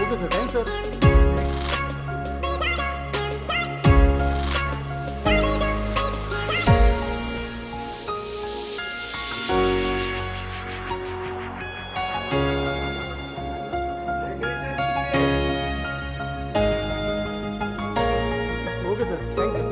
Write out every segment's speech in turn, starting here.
Okay sir, thanks sir. Okay sir, thanks sir.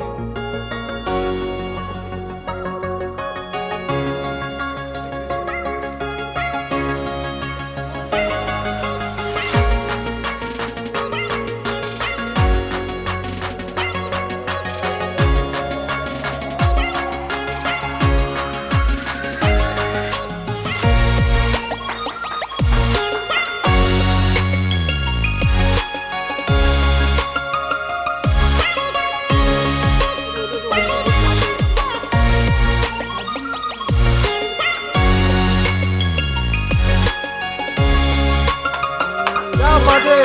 क्या बात है।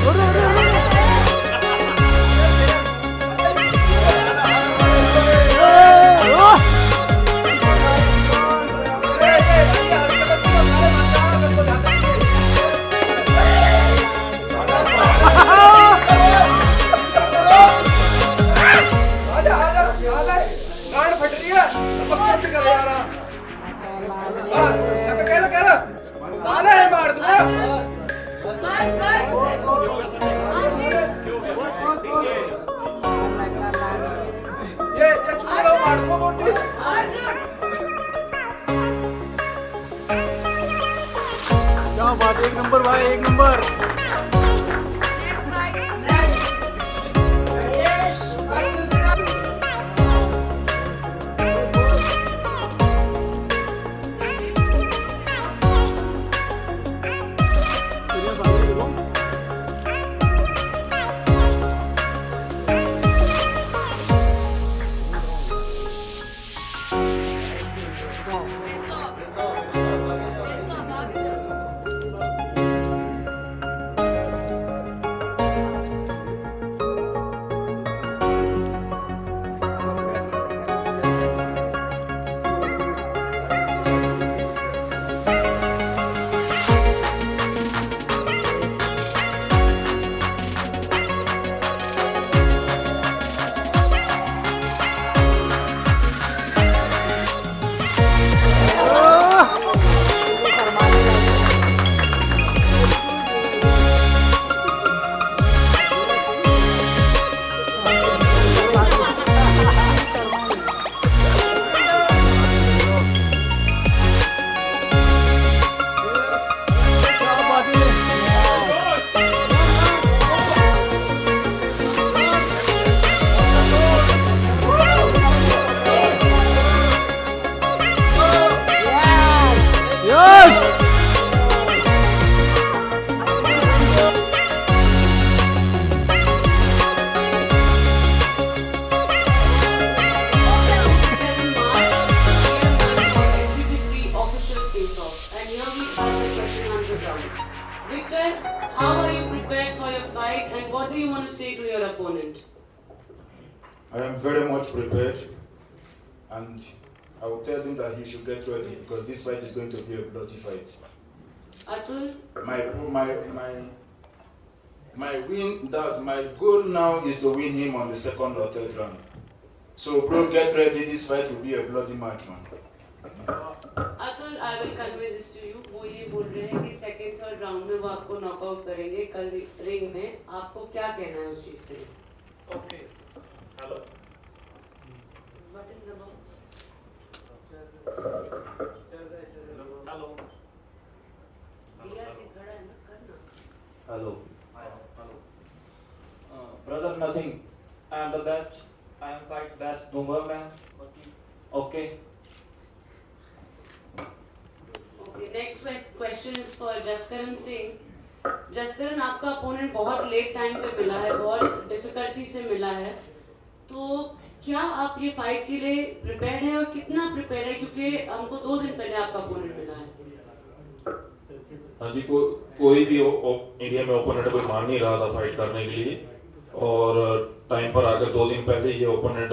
अरे, अरे, अरे। ओह! गांड फट रही है बकवास कर यार बस मैं कह रहा साले है मार दूंगा ये चूड़ा मार दूंगा मोटी क्या बात है, एक नंबर भाई, एक number. Victor, how are you prepared for your fight and what do you want to say to your opponent? I am very much prepared, and I will tell him that he should get ready because this fight is going to be a bloody fight. Atul? My goal now is to win him on the second or third round. So bro, get ready, this fight will be a bloody match, man. Atul, I will convey this to you. वो ये बोल रहे हैं कि second third round में वो आपको knockout करेंगे कल रिंग में। आपको क्या कहना है उस चीज के लिए? ओके हेलो बटन दबाओ। हेलो डीआर पे खड़ा है ना, करना। Hello. Brother, nothing. I am the best. I am fight best. दूंगा मैं. Okay. Okay, next question is for Jaskaran Singh. Jaskaran, आपका अपोनेंट बहुत लेट टाइम पे मिला है, बहुत डिफिकल्टी से मिला है, तो क्या आप ये फाइट के लिए प्रिपेयर्ड है और कितना प्रिपेयर्ड है, क्योंकि हमको 2 दिन पहले आपका अपोनेंट मिला है? हाँ जी, कोई भी इंडिया में ओपोनेंट कोई मान नहीं रहा था फाइट करने के लिए, और टाइम पर आकर 2 दिन पहले ये ओपोनेंट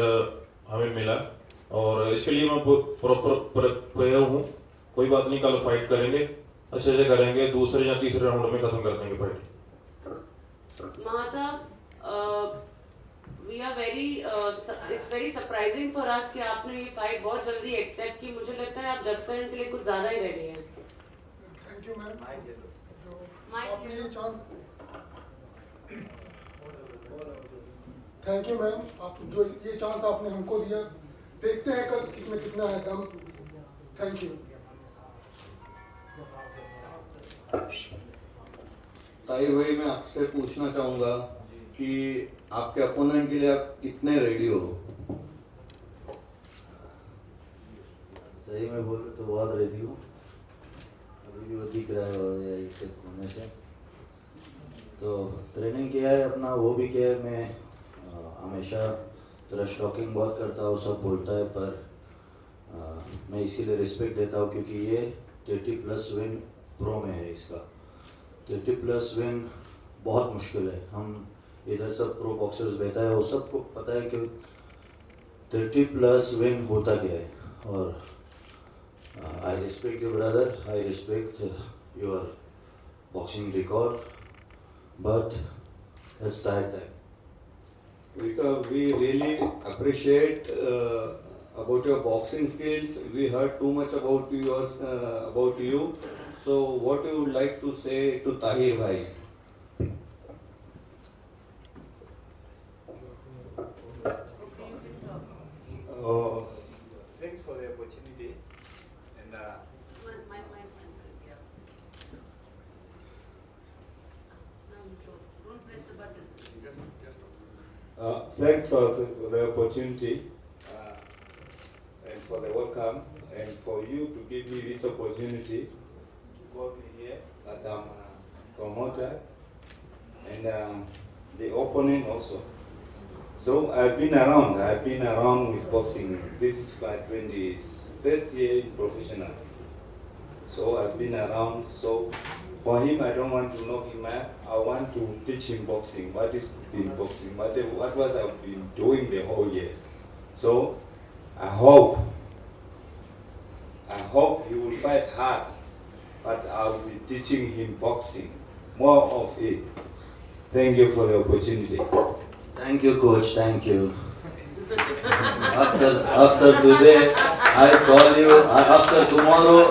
हमें मिला और इसके लिए मैं प्रॉपर प्रिपेयर हूँ। कोई बात नहीं, कल फाइट करेंगे, अच्छे से करेंगे, दूसरे या तीसरे राउंड में खत्म कर देंगे fight. Mahtab, we are very it's very surprising for us कि आपने ये फाइट बहुत जल्दी एक्सेप्ट की। मुझे लगता है आप जसकरण के लिए कुछ ज्यादा ही रेडी हैं। Thank you ma'am. आपने ये चांस, थैंक यू मैम, आप जो ये चांस आपने हमको दिया, देखते हैं कल किसमें कितना है दम। Thank you. ताई भाई, मैं आपसे पूछना चाहूँगा कि आपके अपोनेंट के लिए आप कितने रेडी हो? सही में बोलूँ तो बहुत रेडी हूँ। अभी भी वो दिख रहा है और ये इससे होने से तो ट्रेनिंग किया है अपना, वो भी किया है। मैं हमेशा तेरा स्टॉकिंग बहुत करता हूँ, सब बोलता है, पर मैं इसके लिए रिस्पेक्ट देता हूँ क्योंकि ये 30+ विन प्रो में है। इसका 30+ विन बहुत मुश्किल है। हम इधर सब प्रो बॉक्सर्स बैठा है, वो सबको पता है कि 30+ विन होता क्या है। और I respect you brother, I respect your boxing record, but it's time. Because we really appreciate about your boxing skills. We heard too much about yours, about you. So what you would like to say to Tahir bhai? Thanks for the opportunity. And thanks for the opportunity and for the welcome and for you to give me this opportunity to go to here that I'm a promoter and the opponent also. So I've been around with boxing. This is my 21st year in professional. So I've been around. So for him, I don't want to knock him out. I want to teach him boxing. What is in boxing? What was I've been doing the whole years. So I hope he will fight hard, but I'll be teaching him boxing, more of it. Thank you for the opportunity. Thank you, coach. Thank you. After today, I call you. After tomorrow,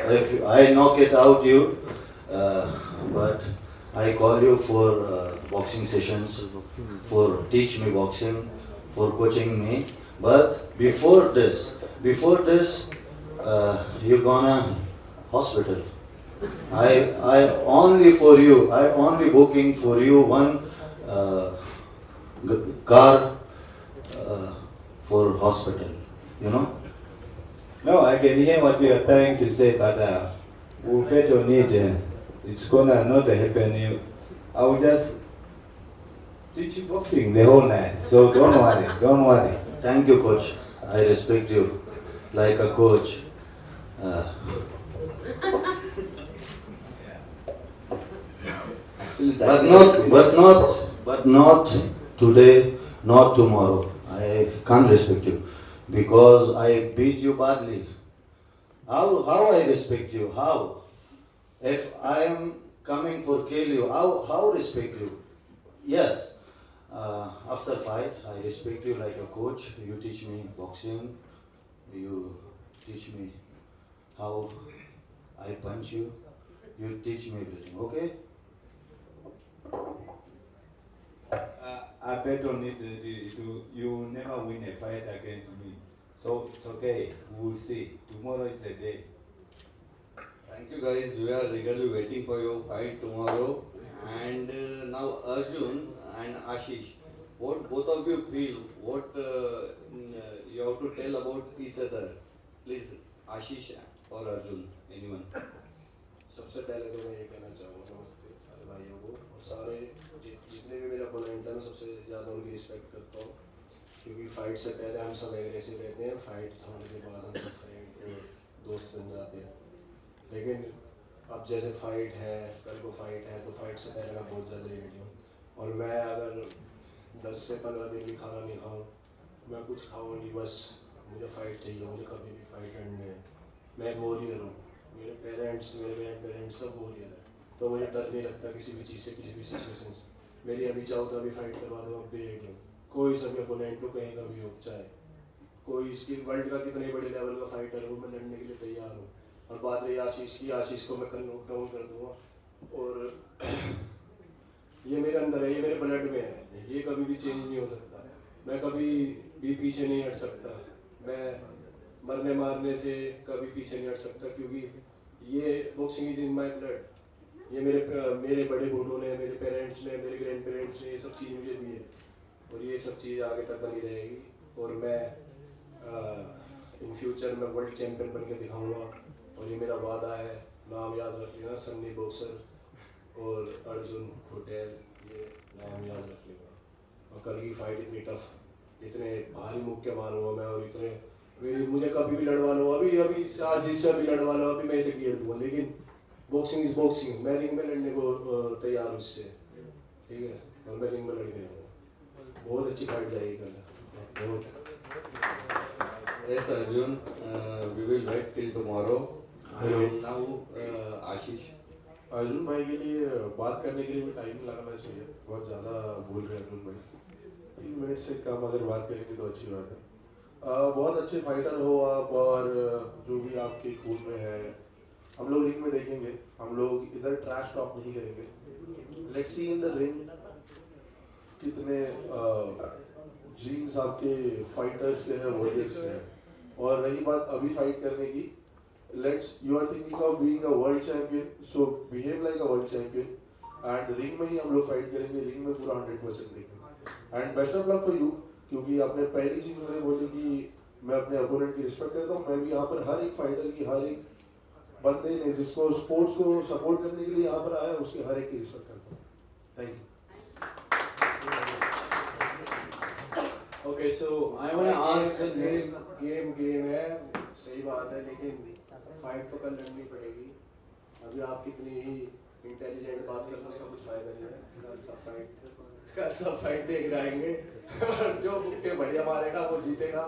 if I knock it out, you. But I call you for boxing sessions, for teach me boxing, for coaching me. But before this, you gonna hospital. I only for you. I only booking for you one car for hospital. You know. No, I can hear what you are trying to say, but we'll bet on it. It's gonna not happen. I will just teach you boxing the whole night. So don't worry. Thank you, coach. I respect you like a coach. But not today, not tomorrow. I can't respect you because I beat you badly. How I respect you? How? If I am coming for kill you, how respect you? Yes. After fight, I respect you like a coach. You teach me boxing. You teach me how I punch you. You teach me everything. Okay? I bet on it. You never win a fight against me. So it's okay. We'll see. Tomorrow is a day. Thank you guys. We are eagerly waiting for your fight tomorrow. And now Arjun and Ashish, what both of you feel? What you have to tell about each other? Please, Ashish or Arjun, anyone. सबसे पहले तो मैं ये कहना चाहूँगा नमस्ते सारे भाइयों को और सारे जितने भी मेरे अपोनेंट हैं मैं सबसे ज़्यादा उनकी रिस्पेक्ट करता हूँ क्योंकि फाइट से पहले हम सब एग्रेसिव रहते हैं, फाइट होने के बाद हम सब फ्रेंड दोस्त बन जाते हैं। लेकिन अब जैसे फाइट है, कल को फाइट है, तो फाइट से पहले मैं बहुत ज़्यादा रेडी हूँ और मैं अगर 10 से 15 दिन भी खाना नहीं खाऊँ, मैं कुछ खाऊँ नहीं, बस मुझे फाइट चाहिए, मुझे कभी भी फाइट लड़नी है। मैं एक वॉरियर हूँ, मेरे पेरेंट्स, मेरे ग्रैंड पेरेंट्स सब वॉरियर है, तो मुझे डर नहीं लगता किसी भी चीज़ से, किसी भी सिचुएशन से। मेरी अभी चाहो तो अभी फाइट करवा दो, अब भी रेडी हूँ। कोई सा भी अपोनेंट हो, कहीं का भी हो, चाहे कोई इसकी वर्ल्ड का कितने बड़े लेवल का फाइटर हो, मैं लड़ने के लिए तैयार हूँ। और बात रही आशीष की, आशीष को मैं कल नोट डाउन कर दूँगा। और ये मेरे अंदर है, ये मेरे ब्लड में है, ये कभी भी चेंज नहीं हो सकता। मैं कभी भी पीछे नहीं हट सकता, मैं मरने मारने से कभी पीछे नहीं हट सकता, क्योंकि ये boxing is in my blood. ये मेरे बड़े बूढ़ों ने, मेरे पेरेंट्स ने, मेरे ग्रैंड पेरेंट्स ने ये सब चीज़ मुझे दी है, और ये सब चीज़ आगे तक बनी रहेगी। और मैं इन फ्यूचर में वर्ल्ड चैम्पियन बन के दिखाऊँगा, और ये मेरा वादा है। नाम याद रख लेना, सन्नी बॉक्सर और अर्जुन होटल, ये नाम याद रख लेगा। और कल की फाइट इतनी टफ, इतने भारी मुक्के मारूंगा मैं, और इतने मुझे कभी भी लड़वा लो, अभी आशीष से भी लड़वा लो, अभी मैं इसे गिर दूँगा, लेकिन बॉक्सिंग इज बॉक्सिंग। मैं रिंग में लड़ने को तैयार हूँ उससे, ठीक है, और मैं रिंग में लड़ने आऊँगा। बहुत अच्छी फाइट जाएगी कल, बहुत। Yes, Arjun, we will wait till tomorrow. And now, Ashish. Arjun भाई के लिए बात करने के लिए भी टाइम लगाना चाहिए, बहुत ज़्यादा बोल रहे हैं अर्जुन भाई। 3 मिनट से कम अगर बात करेंगे तो अच्छी बात है। बहुत अच्छे फाइटर हो आप, और जो भी आपके खून में है हम लोग रिंग में देखेंगे। हम लोग इधर ट्रैश टॉक नहीं करेंगे। Let's see in the ring कितने जीन्स आपके फाइटर्स के हैं, वॉरियर्स के हैं। और रही बात अभी फाइट करने की, you are thinking of being a world champion, so behave like a world champion, and ring में ही हम लोग फाइट करेंगे, रिंग में पूरा 100% देंगे। And best of luck for you, क्योंकि आपने पहली चीज़ मैंने बोली कि मैं अपने अपोनेंट की रिस्पेक्ट करता हूँ। मैं भी यहाँ पर हर एक फाइटर की, हर एक बंदे ने जिसको स्पोर्ट्स को सपोर्ट करने के लिए यहाँ पर आया, उसके हर एक की रिस्पेक्ट करता हूँ। Thank you. Okay, so I want to ask the next. Game है, सही बात है, लेकिन फाइट तो कल लड़नी पड़ेगी। अभी आप कितनी ही इंटेलिजेंट बात करते हो, उसका कुछ फायदा नहीं है। कल सब फाइट देख आएंगे, और जो मुक्के बढ़िया मारेगा वो जीतेगा।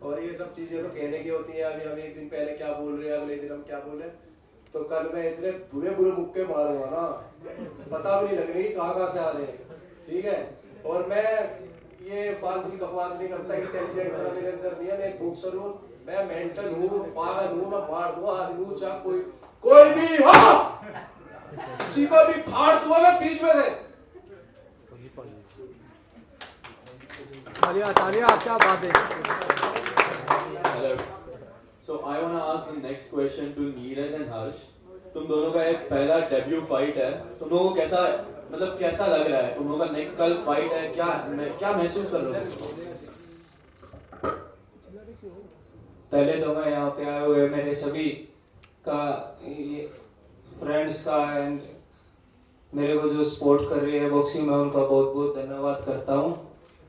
और ये सब चीज़ें तो कहने की होती हैं। अभी हम एक दिन पहले क्या बोल रहे हैं, अगले दिन हम क्या बोल रहे हैं, तो कल मैं इतने बुरे बुरे मुक्के मारूंगा ना, पता भी नहीं लगेगी कहाँ से आ रहे हैं, ठीक है। और मैं ये फालतू की बकवास नहीं करता, इंटेलिजेंट होना मेरे अंदर नहीं है। मैं एक बॉक्सर हूँ, मैं मेंटल हूँ, पागल हूँ, मैं मार दूंगा आदमी हूँ, चाहे कोई भी हो, किसी को भी फाड़ दूंगा मैं बीच में से। तालिया, क्या बात है। Hello. So I want to ask the next question to Neeraj and Harsh. तुम दोनों का एक पहला डेब्यू फाइट है, तुम लोगों को कैसा लग रहा है? तुम लोगों का नेक्स्ट कल फाइट है, क्या महसूस कर रहे हो? पहले तो मैं यहाँ पे आए हुए मेरे सभी का फ्रेंड्स का एंड मेरे को जो सपोर्ट कर रही है बॉक्सिंग में, उनका बहुत बहुत धन्यवाद करता हूँ।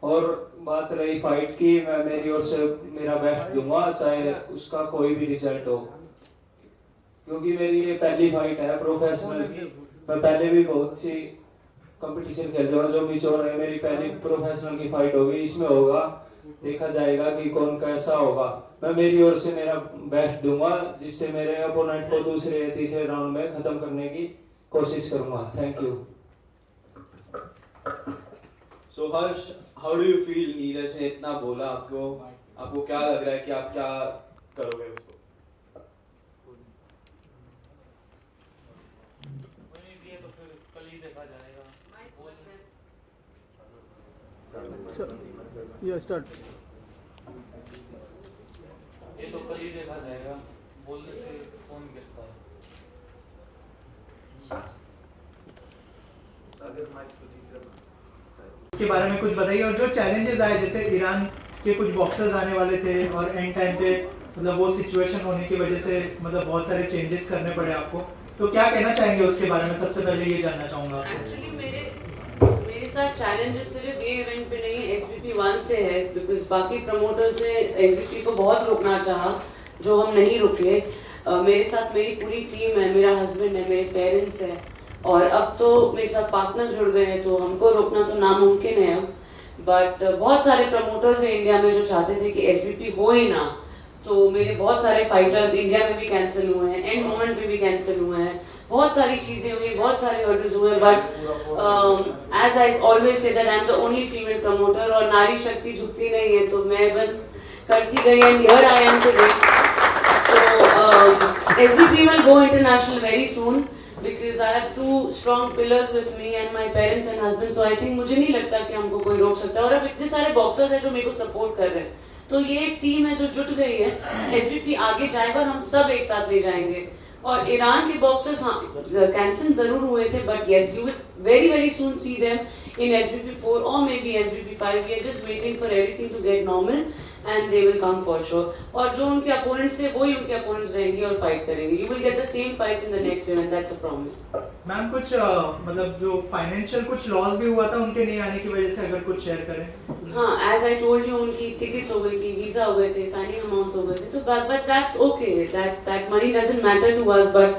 और बात रही फाइट की, मैं मेरी ओर से मेरा बेस्ट दूंगा, चाहे उसका कोई भी रिजल्ट हो, क्योंकि मेरी ये पहली फाइट है प्रोफेशनल की। मैं पहले भी बहुत सी कंपटीशन खेल रहा हूँ, जो मिचोर है मेरी पहली प्रोफेशनल की फाइट होगी, इसमें होगा, देखा जाएगा कि कौन कैसा होगा। मैं मेरी ओर से मेरा बेस्ट दूंगा, जिससे मेरे अपोनेंट को दूसरे तीसरे राउंड में खत्म करने की कोशिश करूंगा। Thank you. So Harsh, how do you feel? Neeraj ने इतना बोला, आपको क्या लग रहा है कि आप क्या करोगे उसको? ये स्टार्ट, ये तो कल ही देखा जाएगा, बोलने से कौन गिरता है। इसके बारे में कुछ बताइए, और जो चैलेंजेस आए, जैसे ईरान के कुछ बॉक्सर्स आने वाले थे और एंड टाइम पे मतलब वो सिचुएशन होने की वजह से मतलब बहुत सारे चेंजेस करने पड़े आपको, तो क्या कहना चाहेंगे उसके बारे में? सबसे पहले ये जानना चाहूँगा आपसे। एक्चुअली मेरे साथ चैलेंजेस सिर्फ ये इवेंट पे नहीं, SBP 1 से है, बिकॉज बाकी प्रमोटर्स ने SBP को बहुत रोकना चाहा, जो हम नहीं रुके। मेरे साथ मेरी पूरी टीम है, मेरा हस्बैंड है, मेरे पेरेंट्स हैं, और अब तो मेरे साथ पार्टनर्स जुड़ गए हैं, तो हमको रोकना तो नामुमकिन है अब। बट बहुत सारे प्रमोटर्स हैं इंडिया में जो चाहते थे कि SBP हो ही ना, तो मेरे बहुत सारे फाइटर्स इंडिया में भी कैंसिल हुए हैं, एंड मोमेंट में भी कैंसिल हुए हैं, बहुत सारी चीज़ें हुई, बहुत सारे हर्डल्स हुए, but as I always say that I am the only female promoter, और नारी शक्ति झुकती नहीं है, तो मैं बस करती गई, and here I am today. So SBP will go international very soon because I have 2 strong pillars with me and my parents and husband. So I think मुझे नहीं लगता कि हमको कोई रोक सकता है, और अब इतने सारे बॉक्सर्स हैं जो मेरे को सपोर्ट कर रहे हैं, तो ये एक टीम है जो जुट गई है. SBP आगे जाएगा और हम सब एक साथ ले जाएंगे. और ईरान के बॉक्सर्स हाँ कैंसिल जरूर हुए थे, but yes you will very soon see them in SBP 4 or maybe SBP 5. We are just waiting for everything to get normal and they will come for sure. और जो उनके opponents थे वही उनके अपोनेंट्स रहेंगे और फाइट करेंगे. You will get the same fights in the next year and that's a promise. Ma'am कुछ मतलब जो फाइनेंशियल कुछ लॉस भी हुआ था उनके नहीं आने की वजह से, अगर कुछ शेयर करें. हाँ, as I told you, उनकी टिकट्स हो गई थी, वीजा हो गए थे, साइनिंग अमाउंट्स हो गए थे, तो but that's okay. That money doesn't matter to us, but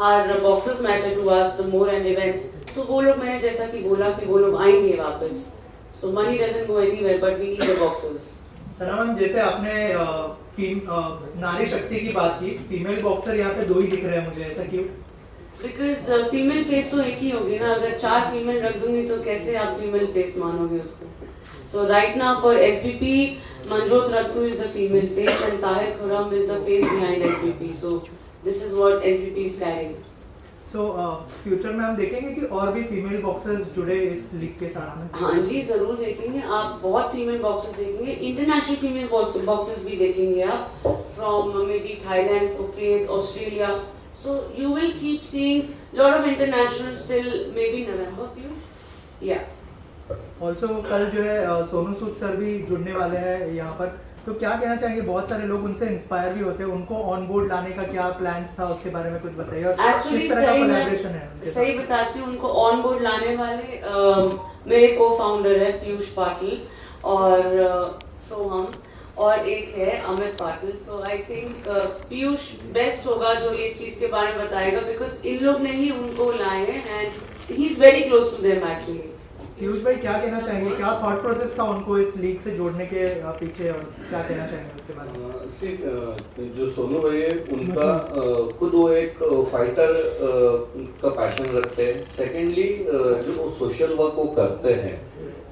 our boxers matter to us the more and events. तो वो लोग, मैंने जैसा कि बोला कि वो लोग आएंगे वापस. So money doesn't go anywhere, but we need the boxers. Sana ma'am, जैसे आपने नारी शक्ति की बात की, फीमेल बॉक्सर यहाँ पे 2 ही दिख रहे हैं मुझे, ऐसा क्यों? Because फीमेल फेस तो एक ही होगी ना, अगर 4 फीमेल रख दूंगी तो कैसे आप फीमेल फेस मानोगे उसको. So right now for SBP, Manjot Rattu is the female face and Tahir Khurram is the face behind SBP. So this is what SBP is carrying. So future में हम देखेंगे कि और भी फीमेल बॉक्सर्स जुड़े इस लीग के साथ में? हाँ जी, जरूर देखेंगे. आप बहुत फीमेल बॉक्सर्स देखेंगे, इंटरनेशनल फीमेल बॉक्सर्स भी देखेंगे आप, from maybe Thailand, Phuket, Australia. So you will keep seeing lot of international till maybe November. या ऑल्सो कल जो है सोनू सूद सर भी जुड़ने वाले हैं यहाँ पर, तो क्या कहना चाहेंगे? बहुत सारे लोग उनसे इंस्पायर भी होते हैं, उनको ऑन बोर्ड लाने का क्या प्लान्स था उसके बारे में कुछ बताइए, और किस तरह का कोलैबोरेशन है? सही बताती हूँ, उनको ऑन बोर्ड लाने वाले मेरे को फाउंडर है पीयूष पाटिल और सोहम, और एक है अमित पाटिल. सो आई थिंक पीयूष बेस्ट होगा जो ये चीज़ के बारे में बताएगा, बिकॉज इन लोग ने ही उनको लाए हैं and he is very close to them actually. Piyush भाई क्या कहना चाहेंगे, क्या थॉट प्रोसेस था उनको इस लीग से जोड़ने के पीछे, और क्या कहना चाहेंगे उसके बारे में? जो सोनू भाई है उनका खुद वो एक फाइटर का पैशन रखते हैं. सेकेंडली जो वो सोशल वर्क वो करते हैं,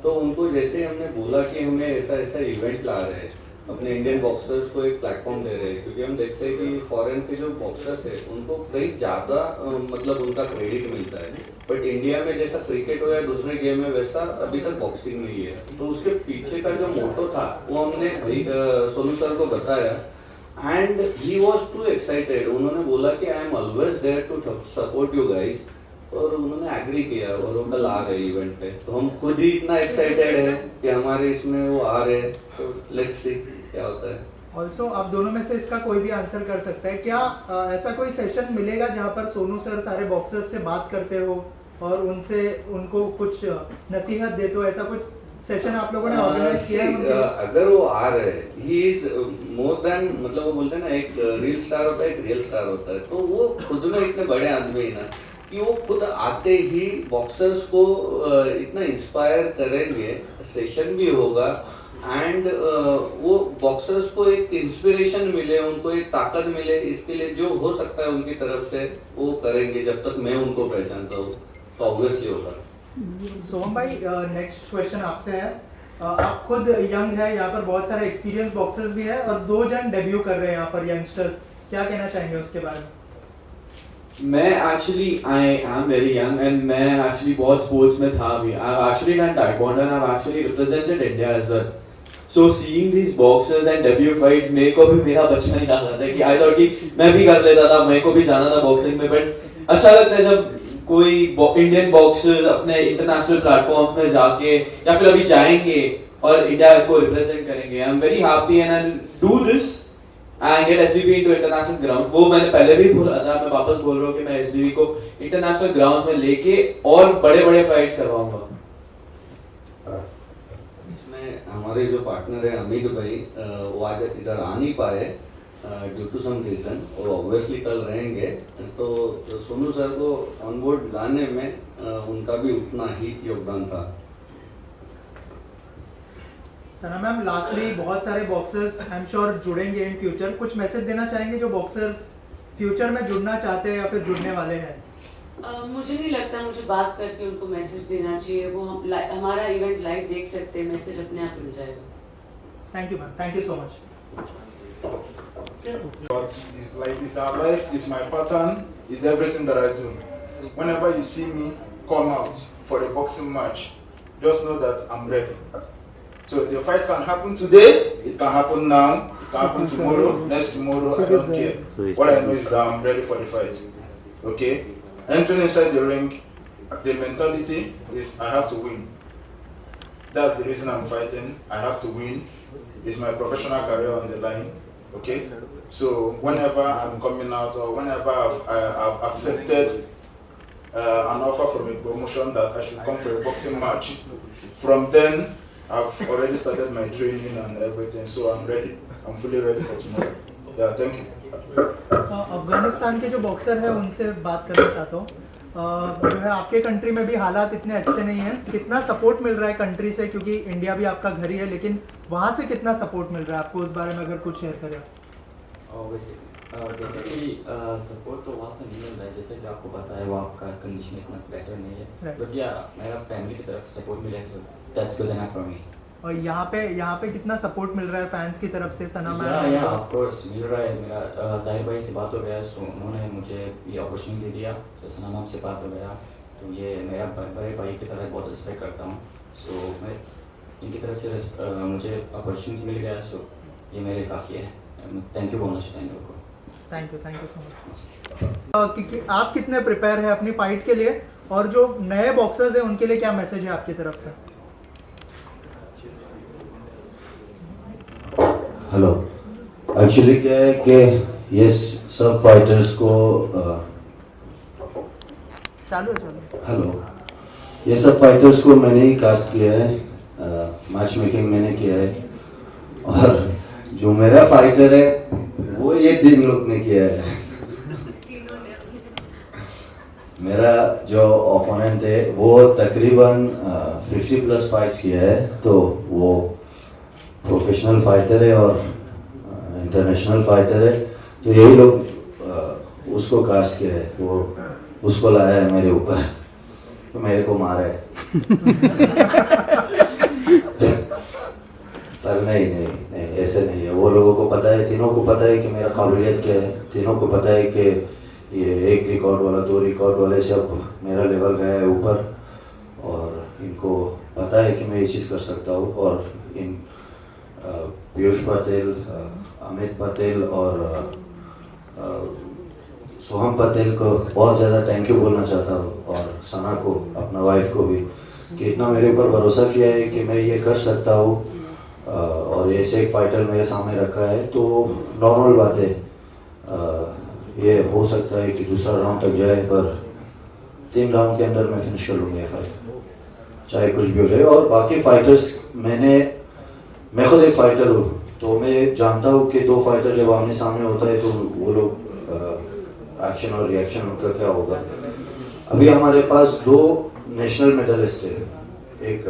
तो उनको जैसे हमने बोला कि हमें ऐसा इवेंट ला रहे हैं, अपने इंडियन बॉक्सर्स को एक प्लेटफॉर्म दे रहे हैं, क्योंकि हम देखते हैं कि फॉरेन के जो बॉक्सर्स है उनको कई ज़्यादा मतलब उनका क्रेडिट मिलता है, बट इंडिया में जैसा क्रिकेट हो या दूसरे गेम में वैसा अभी तक बॉक्सिंग नहीं है. तो उसके पीछे का जो मोटो था वो हमने भाई सोनू सर को बताया and he was too excited. उन्होंने बोला कि I am always there to support you guys, और उन्होंने एग्री किया और वो कल आ रहे इवेंट पे. तो हम खुद ही इतना एक्साइटेड है कि हमारे इसमें वो आ रहे हैं, तो लेट्स सी क्या होता है. ऑल्सो आप दोनों में से इसका कोई भी आंसर कर सकता है, क्या ऐसा कोई सेशन मिलेगा जहाँ पर सोनू सर सारे बॉक्सर्स से बात करते हो और उनको कुछ नसीहत देते हो? ऐसा कुछ सेशन आप लोगों ने ऑर्गेनाइज किया है? अगर वो आ रहे हैं, ही इज मोर देन, मतलब वो बोलते हैं ना एक रील स्टार होता है, एक रियल स्टार होता है, तो वो खुद में इतने बड़े आदमी है ना कि वो खुद आते ही बॉक्सर्स को इतना इंस्पायर करेंगे. सेशन भी होगा एंड वो बॉक्सर्स को एक इंस्पिरेशन मिले, उनको एक ताकत मिले, इसके लिए जो हो सकता है उनकी तरफ से वो करेंगे. जब तक मैं उनको पहचानता हूँ तो ऑब्वियसली होगा. सोहम भाई, नेक्स्ट क्वेश्चन आपसे है. आप खुद यंग है, यहाँ पर बहुत सारे एक्सपीरियंस बॉक्सर्स भी है और 2 जन डेब्यू कर रहे हैं यहाँ पर यंगस्टर्स, क्या कहना चाहेंगे उसके बारे में? मैं actually I am very young and मैं एक्चुअली बहुत स्पोर्ट्स में था भी. I have actually done taekwondo and I have actually represented India as well. So seeing these boxers and debut fights, मेरे को भी मेरा बचपन ही याद आता है कि आई थॉट कि मैं भी कर लेता था, मेरे को भी जाना था बॉक्सिंग में. बट अच्छा लगता है जब कोई इंडियन बॉक्सर्स अपने इंटरनेशनल प्लेटफॉर्म्स में जाके या फिर अभी जाएंगे और इंडिया को रिप्रेजेंट करेंगे. I am very happy and I do this and get SBP into international grounds. वो मैंने पहले भी बोला था, मैं वापस बोल रहा हूँ कि मैं SBP को इंटरनेशनल ग्राउंड्स में लेके और बड़े फाइट्स करवाऊंगा. इसमें हमारे जो पार्टनर है अमित भाई, वो आज इधर आ नहीं पाए ड्यू टू सम रीजन, वो ऑब्वियसली कल रहेंगे. तो सोनू सर को ऑन बोर्ड लाने में उनका भी उतना ही योगदान था. सना मैम, लास्टली बहुत सारे बॉक्सर्स आई एम श्योर जुड़ेंगे इन फ्यूचर, कुछ मैसेज देना चाहेंगे जो बॉक्सर्स फ्यूचर में जुड़ना चाहते हैं या फिर जुड़ने वाले हैं? मुझे नहीं लगता मुझे बात करके उनको मैसेज देना चाहिए, वो हम हमारा इवेंट लाइव देख सकते हैं, मैसेज अपने आप मिल जाएगा। Thank you ma'am, thank you so much. But it's like this, our life is my pattern, is everything that I do. Whenever you see me come out for a boxing match, just know that I'm ready. So the fight can happen today, it can happen now, it can happen tomorrow, next tomorrow, I don't care. What I know is that I'm ready for the fight. Okay? Entering inside the ring, the mentality is I have to win. That's the reason I'm fighting. I have to win. It's my professional career on the line. Okay? So whenever I'm coming out or whenever I've accepted an offer from a promotion that I should come for a boxing match, from then I've already started my training and everything. So I'm ready. I'm fully ready for tomorrow. Yeah, thank you. Afghanistan के जो boxer है उनसे बात करना चाहता हूँ। जो है आपके कंट्री में भी हालात इतने अच्छे नहीं हैं, कितना सपोर्ट मिल रहा है कंट्री से, क्योंकि इंडिया भी आपका घर ही है, लेकिन वहाँ से कितना सपोर्ट मिल रहा है आपको, उस बारे में अगर कुछ शेयर करें? बेसिकली सपोर्ट तो वहाँ से नहीं मिल रहा है, जैसे कि आपको पता है वहाँ का कंडीशन इतना बेटर नहीं है, बट या मेरा फैमिली की तरफ से सपोर्ट मिला है, so that's good enough for me. और यहाँ पे कितना सपोर्ट मिल रहा है फैंस की तरफ से? सना मैम या ऑफ कोर्स मिल रहा है, मेरा ताहिर भाई से बात हो गया, सो उन्होंने मुझे ये अपॉर्चुनिटी दिया, तो सना मैम से बात हो गया, तो ये मेरा बड़े भाई की तरह बहुत रिस्पेक्ट करता हूँ, सो मैं इनकी तरफ से मुझे अपॉर्चुनिटी मिल गया, सो ये मेरे काफ़ी है। थैंक यू बोलना चाहता हूँ इनको। Thank you so much. आप कितने प्रिपेयर हैं अपनी फाइट के लिए, और जो नए बॉक्सर्स हैं उनके लिए क्या मैसेज है आपकी तरफ से? हेलो, एक्चुअली क्या है कि ये सब फाइटर्स को चालू। हेलो, ये सब फाइटर्स को मैंने ही कास्ट किया है, मैच मेकिंग मैंने किया है, और जो मेरा फाइटर है वो ये 3 लोग ने किया है। मेरा जो ओपोनेंट है वो तकरीबन 50+ फाइट्स किया है, तो वो प्रोफेशनल फाइटर है और इंटरनेशनल फाइटर है, तो यही लोग उसको कास्ट किया है, वो उसको लाया है मेरे ऊपर, तो मेरे को मारा है। पर नहीं ऐसे नहीं है, वो लोगों को पता है, तीनों को पता है कि मेरा काबिलियत क्या है, तीनों को पता है कि ये 1 रिकॉर्ड वाला 2 रिकॉर्ड वाले सब मेरा लेवल गया है ऊपर, और इनको पता है कि मैं ये चीज़ कर सकता हूँ। और इन पीयूष पटेल, अमित पटेल और सोहम पटेल को बहुत ज़्यादा थैंक यू बोलना चाहता हूँ, और सना को, अपना वाइफ को भी, कि इतना मेरे ऊपर भरोसा किया है कि मैं ये कर सकता हूँ, और ऐसे एक फाइटर मेरे सामने रखा है, तो नॉर्मल बात है, ये हो सकता है कि दूसरा राउंड तक जाए, पर 3 राउंड के अंदर मैं फिनिश कर लूँगा ये फाइट, चाहे कुछ भी हो जाए। और बाकी फाइटर्स, मैं खुद एक फाइटर हूँ, तो मैं जानता हूँ कि 2 फाइटर जब आमने सामने होता है तो वो लोग एक्शन और रिएक्शन उनका क्या होगा। अभी हमारे पास 2 नेशनल मेडलिस्ट है, एक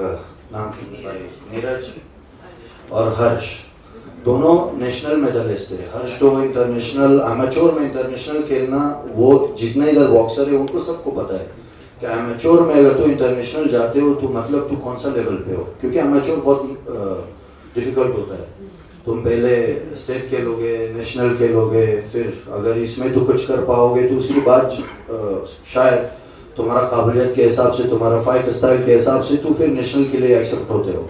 नाम की भाई नीरज और हर्ष, दोनों नेशनल मेडलिस्ट है। हर्ष तो इंटरनेशनल एमेच्योर में इंटरनेशनल खेलना, वो जितने इधर बॉक्सर है उनको सबको पता है कि एमेच्योर में अगर तू इंटरनेशनल जाते हो तो मतलब तू कौन सा लेवल पे हो, क्योंकि एमेच्योर बहुत डिफिकल्ट होता है। तुम पहले स्टेट खेलोगे, नेशनल खेलोगे, फिर अगर इसमें तो कुछ कर पाओगे तो उसके बाद शायद तुम्हारा काबिलियत के हिसाब से, तुम्हारा फाइट स्टाइल के हिसाब से तो फिर नेशनल के लिए एक्सेप्ट होते हो।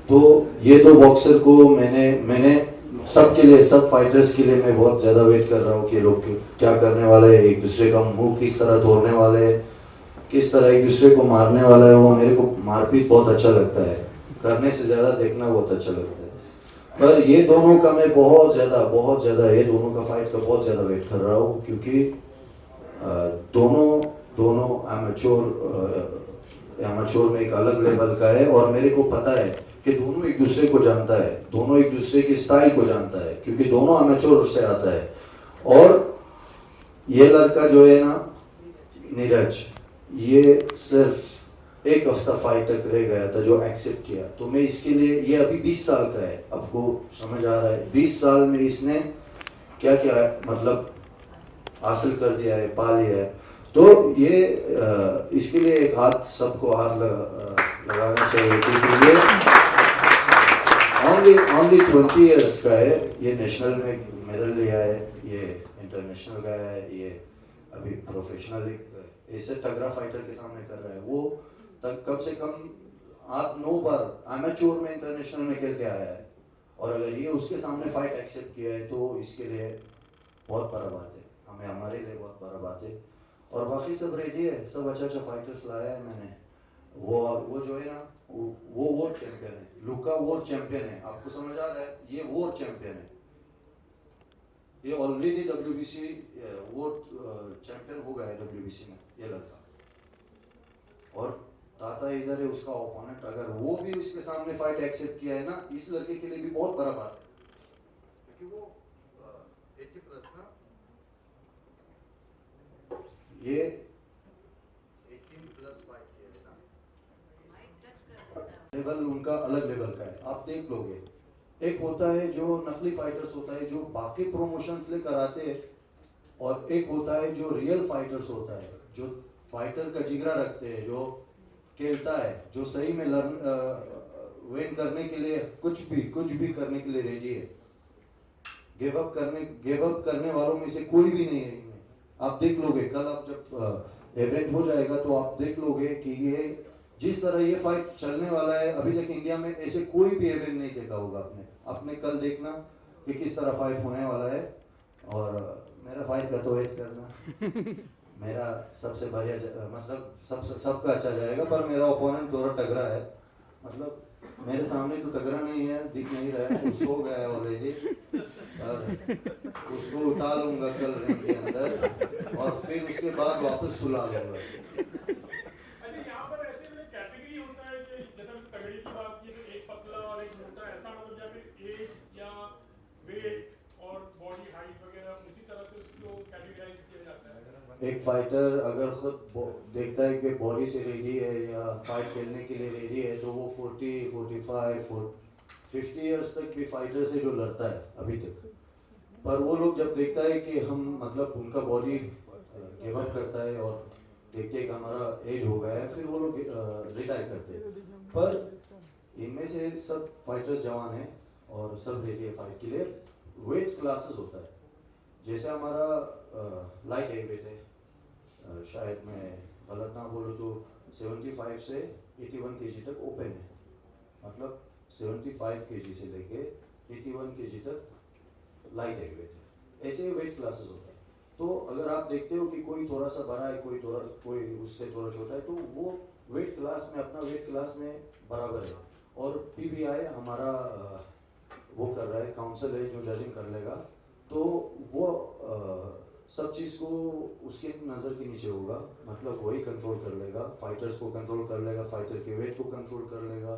तो ये 2 बॉक्सर को मैंने सब के लिए, सब फाइटर्स के लिए मैं बहुत ज़्यादा वेट कर रहा हूँ कि लोग क्या करने वाले हैं, एक दूसरे का मुंह किस तरह तोड़ने वाले हैं, किस तरह एक दूसरे को मारने वाला है। वो मेरे को मारपीट बहुत अच्छा लगता है, करने से ज़्यादा देखना बहुत अच्छा लगता है। पर ये दोनों का मैं बहुत ज़्यादा ये दोनों का फाइट का बहुत ज़्यादा वेट कर रहा हूँ, क्योंकि दोनों एमेच्योर में एक अलग लेवल का है, और मेरे को पता है कि दोनों एक दूसरे को जानता है, दोनों एक दूसरे के स्टाइल को जानता है, क्योंकि दोनों एमेच्योर से आता है। और ये लड़का जो है ना नीरज, ये सिर्फ 1 हफ्ता फाइट तक रह गया था जो एक्सेप्ट किया। तो मैं इसके लिए, ये अभी 20 साल का है, आपको समझ आ रहा है 20 साल में इसने क्या क्या है, मतलब हासिल कर दिया है, पा लिया है। तो ये इसके लिए एक हाथ, सबको हाथ लगाना चाहिए, क्योंकि ये ओनली 20 ईयर्स का है। ये नेशनल में मेडल लिया है, ये इंटरनेशनल गया है, ये अभी प्रोफेशनल ऐसे तगड़ा फाइटर के सामने कर रहा है। वो तक कम से कम 8-9 बार एमेच्योर में इंटरनेशनल में खेल के आया है, और अगर ये उसके सामने फाइट एक्सेप्ट किया है तो इसके लिए बहुत बड़ा बात है, हमारे लिए बहुत बड़ा बात है। और बाकी सब रेडी है, सब अच्छा फाइटर्स लाया है मैंने। वो जो है ना, वो वर्ल्ड चैंपियन है, लुका वर्ल्ड चैंपियन है, आपको समझ आ रहा है, ये वर्ल्ड चैंपियन है, ये ऑलरेडी WBC वर्ल्ड चैंपियन हो गया है WBC में ये लड़का। और ताता इधर है उसका ओपोनेंट, अगर वो भी उसके सामने फाइट एक्सेप्ट किया है ना, इस लड़के के लिए भी बहुत बड़ा बात है, क्योंकि वो 80+ ना, ये 18+ फाइट किया है ना, लेवल उनका अलग लेवल का है, आप देख लोगे। एक होता है जो नकली फाइटर्स होता है, जो बाकी प्रमोशंस लेकर आते हैं, और एक होता है जो रियल फाइटर्स होता है, जो फाइटर का जिगरा रखते हैं, जो खेलता है, जो सही में विन करने के लिए कुछ भी करने के लिए रेडी है। गिव अप करने वालों में से कोई भी नहीं है। आप देख लोगे कल, आप जब इवेंट हो जाएगा तो आप देख लोगे कि ये जिस तरह ये फाइट चलने वाला है, अभी तक इंडिया में ऐसे कोई भी इवेंट नहीं देखा होगा आपने कल देखना कि किस तरह फाइट होने वाला है। और मेरा फाइट का तो वेट करना, मेरा सबसे बढ़िया, मतलब सबका अच्छा जाएगा, पर मेरा ओपोनेंट थोड़ा तगड़ा है, मतलब मेरे सामने तो तगड़ा नहीं है, दिख नहीं रहा है, वो सो गया है ऑलरेडी, उसको उठा लूंगा कल रिंग के अंदर, और फिर उसके बाद वापस सुला लूंगा। एक फाइटर अगर खुद देखता है कि बॉडी से रेडी है या फाइट खेलने के लिए रेडी है, तो वो 40, 45, 50 ईयर्स तक भी फाइटर से जो लड़ता है अभी तक। पर वो लोग जब देखता है कि हम, मतलब उनका बॉडी गिव अप करता है और देखते हैं कि हमारा एज हो गया है, फिर वो लोग रिटायर करते हैं। पर इनमें से सब फाइटर्स जवान हैं और सब रेडी है फाइट के लिए। वेट क्लासेस होता है, जैसे हमारा लाइट हेवीवेट है, शायद मैं गलत ना बोलूँ तो 75 से 81 kg तक ओपन है, मतलब 75 kg से लेके 81 kg तक लाइट हेवीवेट है। ऐसे वेट क्लासेस होता है। तो अगर आप देखते हो कि कोई थोड़ा सा बड़ा है, कोई उससे थोड़ा छोटा है, तो वो वेट क्लास में, अपना वेट क्लास में बराबर है। और PBI हमारा वो कर रहा है, काउंसिल है जो जजिंग कर लेगा, तो वो सब चीज़ को उसके नज़र के नीचे होगा, मतलब वही कंट्रोल कर लेगा, फाइटर्स को कंट्रोल कर लेगा, फाइटर के वेट को कंट्रोल कर लेगा,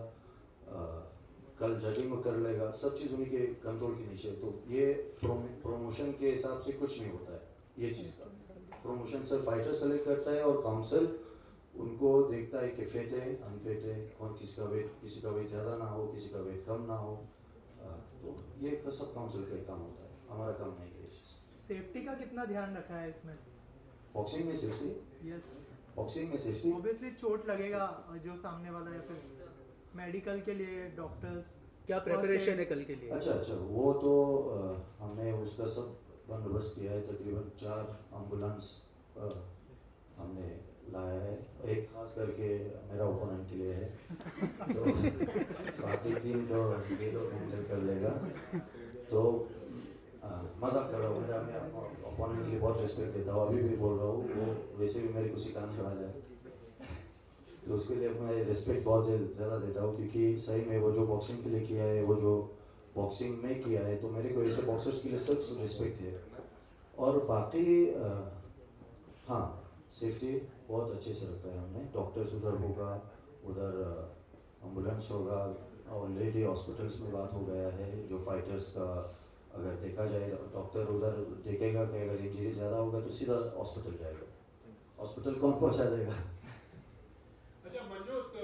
कल जजिंग में कर लेगा, सब चीज़ उन्हीं के कंट्रोल के नीचे। तो ये प्रमोशन के हिसाब से कुछ नहीं होता है ये चीज़ का। प्रमोशन सिर्फ फाइटर सेलेक्ट करता है और काउंसिल उनको देखता है कि फिट है, अनफिट है, कौन किसी का वेट ज़्यादा ना हो, किसी का वेट कम ना हो। तो ये सब काउंसिल का काम होता है, हमारा काम नहीं है। सेफ्टी का कितना ध्यान रखा है इसमें? बॉक्सिंग में सेफ्टी? यस, बॉक्सिंग में सेफ्टी। ऑब्वियसली चोट लगेगा जो सामने वाला है, फिर मेडिकल के लिए डॉक्टर्स क्या प्रिपरेशन है कल के लिए? अच्छा, वो तो हमने उसका सब बंदोबस्त किया है। तकरीबन 4 एम्बुलेंस हमने लाया है, एक खास करके मेरा ओपोनेंट के लिए है, तो बाकी 3 तो ये लोग हैंडल कर लेगा। तो मजाक कर रहा हूँ, मैं ओपोनेंट के लिए बहुत रिस्पेक्ट देता हूँ, अभी भी बोल रहा हूँ, वो वैसे भी मेरे को सिखाने वाला है, तो उसके लिए मैं रिस्पेक्ट बहुत ज़्यादा देता हूँ, क्योंकि सही में वो जो बॉक्सिंग के लिए किया है, वो जो बॉक्सिंग में किया है, तो मेरे को ऐसे बॉक्सर्स के लिए सिर्फ रिस्पेक्ट है। और बाकी हाँ, सेफ्टी बहुत अच्छे से रखा है हमने। डॉक्टर्स उधर होगा, उधर एम्बुलेंस होगा, ऑलरेडी हॉस्पिटल्स में बात हो गया है, जो फाइटर्स का अगर देखा जाए, डॉक्टर उधर देखेगा कि अगर इंजरी ज़्यादा होगा तो सीधा हॉस्पिटल जाएगा, हॉस्पिटल कौन पहुँचा देगा। अच्छा मंजूत,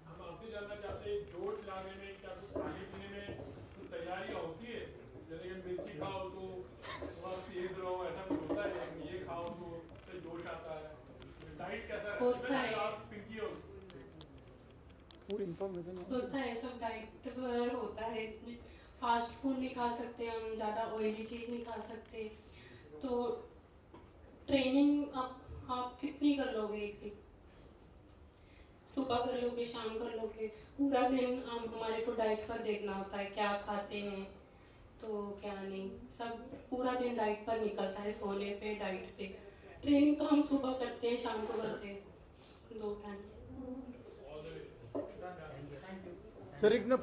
हम आपसे जानना चाहते हैं जोश लाने में क्या कुछ खाने पीने में कुछ तैयारियां होती है? जैसे कि मिर्ची खाओ तो थोड़ा तेज रहो, ऐसा कुछ होता है? ये खाओ तो उससे जोश आता है? डाइट कैसा होता है? आप पिंकी हो पूरी इंफॉर्मेशन होता है, सब डाइट पर होता है। फास्ट फूड नहीं खा सकते हम, ज़्यादा ऑयली चीज़ नहीं खा सकते। तो ट्रेनिंग आप कितनी कर लोगे एक दिन? सुबह कर लोगे, शाम कर लोगे, पूरा दिन हमारे को डाइट पर देखना होता है, क्या खाते हैं तो क्या नहीं, सब पूरा दिन डाइट पर निकलता है, सोने पे, डाइट पे। ट्रेनिंग तो हम सुबह करते हैं, शाम को करते हैं, 2 टाइम। सर एक ना